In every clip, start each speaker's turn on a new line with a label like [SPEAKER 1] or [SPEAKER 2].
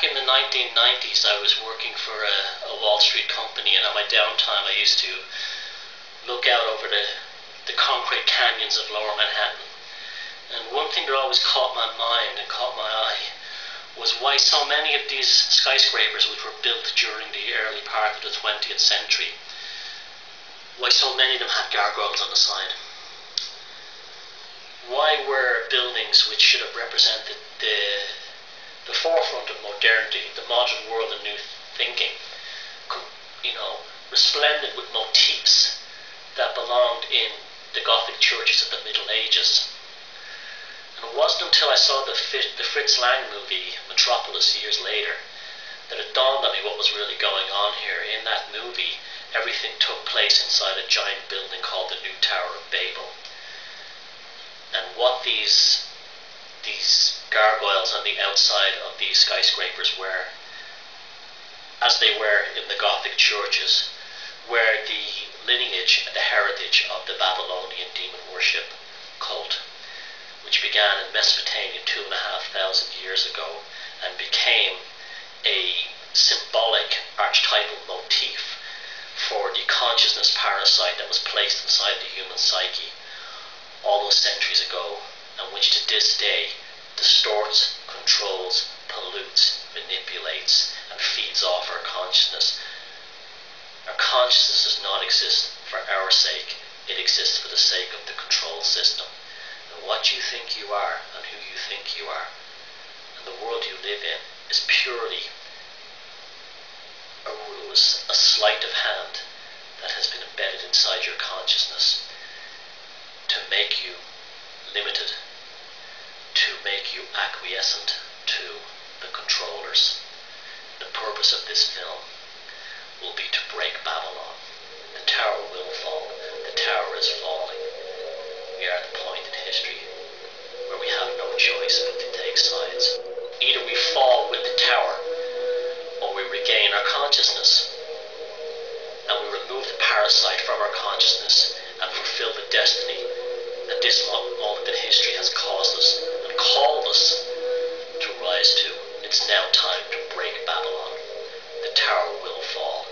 [SPEAKER 1] in the 1990s, I was working for a Wall Street company, and at my downtime, I used to look out over the concrete canyons of Lower Manhattan. And one thing that always caught my mind and caught my eye was why so many of these skyscrapers, which were built during the early part of the 20th century, why so many of them had gargoyles on the side. Why were buildings which should have represented the forefront of modernity, the modern world and new thinking, resplendent with motifs that belonged in the Gothic churches of the Middle Ages? And it wasn't until I saw the Fritz Lang movie Metropolis years later that it dawned on me what was really going on here. In that movie, everything took place inside a giant building called the New Tower of Babel. And what these gargoyles on the outside of these skyscrapers were, as they were in the Gothic churches, were the lineage and the heritage of the Babylonian demon worship cult, which began in Mesopotamia 2,500 years ago and became a symbolic archetypal motif for the consciousness parasite that was placed inside the human psyche all those centuries ago, and which to this day distorts, controls, pollutes, manipulates, and feeds off our consciousness. Our consciousness does not exist for our sake, it exists for the sake of the control system. And what you think you are and who you think you are and the world you live in is purely a sleight of hand that has been embedded inside your consciousness to make you limited, to make you acquiescent to the controllers. The purpose of this film will be to break Babylon. The tower will fall. The tower is falling. We are at the point in history where we have no choice but to take sides. Either we fall with the tower, or we regain our consciousness, and we remove the parasite from our consciousness and fulfill the destiny that this moment in history has caused us and called us to rise to. It's now time to break Babylon. The tower will fall.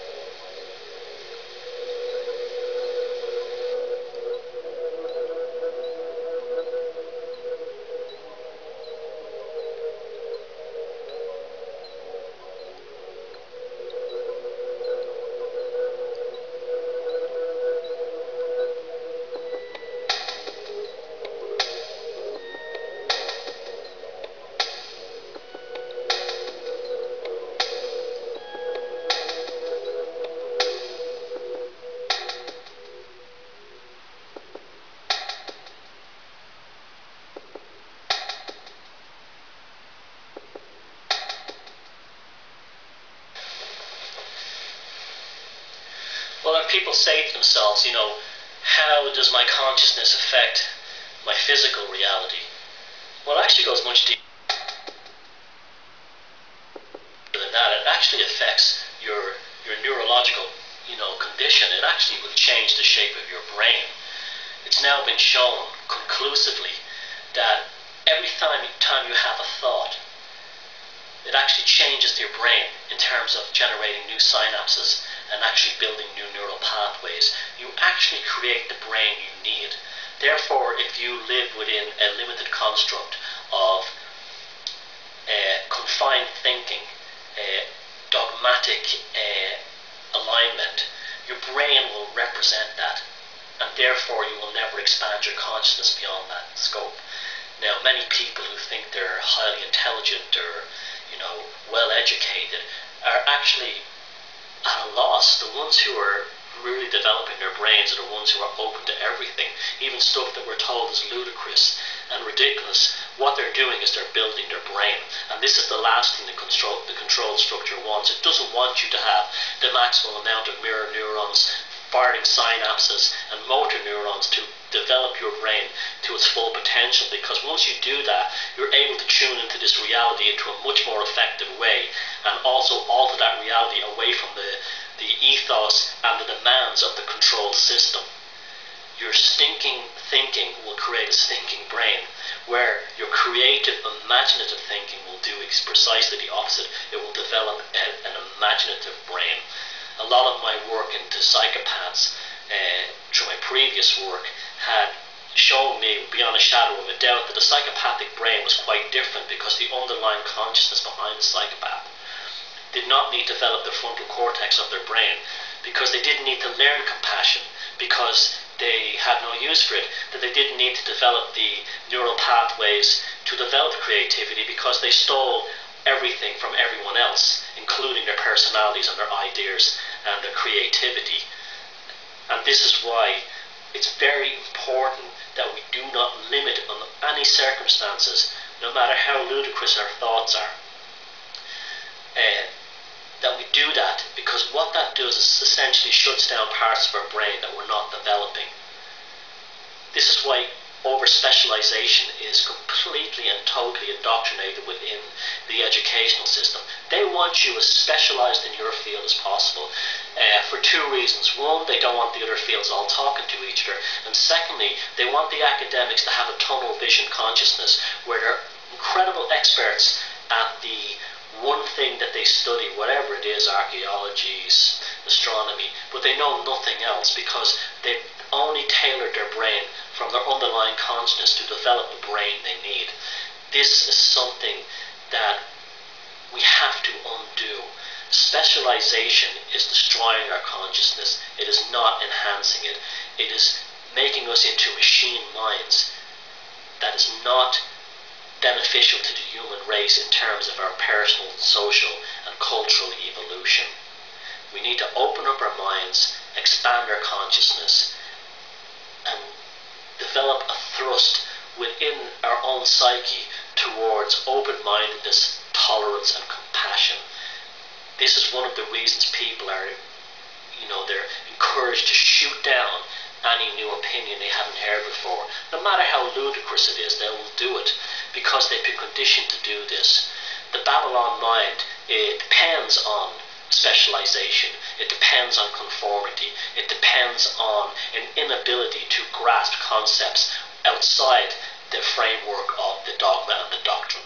[SPEAKER 1] Well, when people say to themselves, how does my consciousness affect my physical reality? Well, it actually goes much deeper than that. It actually affects your neurological, condition. It actually will change the shape of your brain. It's now been shown conclusively that every time you have a thought, it actually changes your brain in terms of generating new synapses and actually building new neural pathways. You actually create the brain you need. Therefore, if you live within a limited construct of confined thinking, dogmatic alignment, your brain will represent that, and therefore you will never expand your consciousness beyond that scope. Now, many people who think they're highly intelligent or well educated are actually at a loss. The ones who are really developing their brains are the ones who are open to everything, even stuff that we're told is ludicrous and ridiculous. What they're doing is they're building their brain, and this is the last thing the control structure wants. It doesn't want you to have the maximum amount of mirror neurons, firing synapses and motor neurons to develop your brain to its full potential, because once you do that, you're able to tune into this reality into a much more effective way, and also alter that reality away from the ethos and the demands of the control system. Your stinking thinking will create a stinking brain, where your creative, imaginative thinking will do precisely the opposite. It will develop an imaginative brain. A lot of my work into psychopaths, through my previous work, had shown me beyond a shadow of a doubt that the psychopathic brain was quite different, because the underlying consciousness behind the psychopath did not need to develop the frontal cortex of their brain, because they didn't need to learn compassion, because they had no use for it, that they didn't need to develop the neural pathways to develop creativity, because they stole everything from everyone else, including their personalities and their ideas and their creativity. And this is why it's very important that we do not limit under any circumstances, no matter how ludicrous our thoughts are, that we do that, because what that does is essentially shuts down parts of our brain that we're not developing. This is why over-specialization is completely and totally indoctrinated within the educational system. They want you as specialized in your field as possible, for two reasons. One, they don't want the other fields all talking to each other, and secondly, they want the academics to have a tunnel vision consciousness, where they're incredible experts at the one thing that they study, whatever it is, archaeology, astronomy, but they know nothing else, because they've only tailored their brain from their underlying consciousness to develop the brain they need. This is something that we have to undo. Specialization is destroying our consciousness. It is not enhancing it. It is making us into machine minds. That is not beneficial to the human race in terms of our personal, social and cultural evolution. We need to open up our minds, expand our consciousness, and develop a thrust within our own psyche towards open-mindedness, tolerance and compassion. This is one of the reasons people are, they're encouraged to shoot down any new opinion they haven't heard before. No matter how ludicrous it is, they will do it, because they've been conditioned to do this. The Babylon mind, it depends on specialization. It depends on conformity. It depends on an inability to grasp concepts outside the framework of the dogma and the doctrine.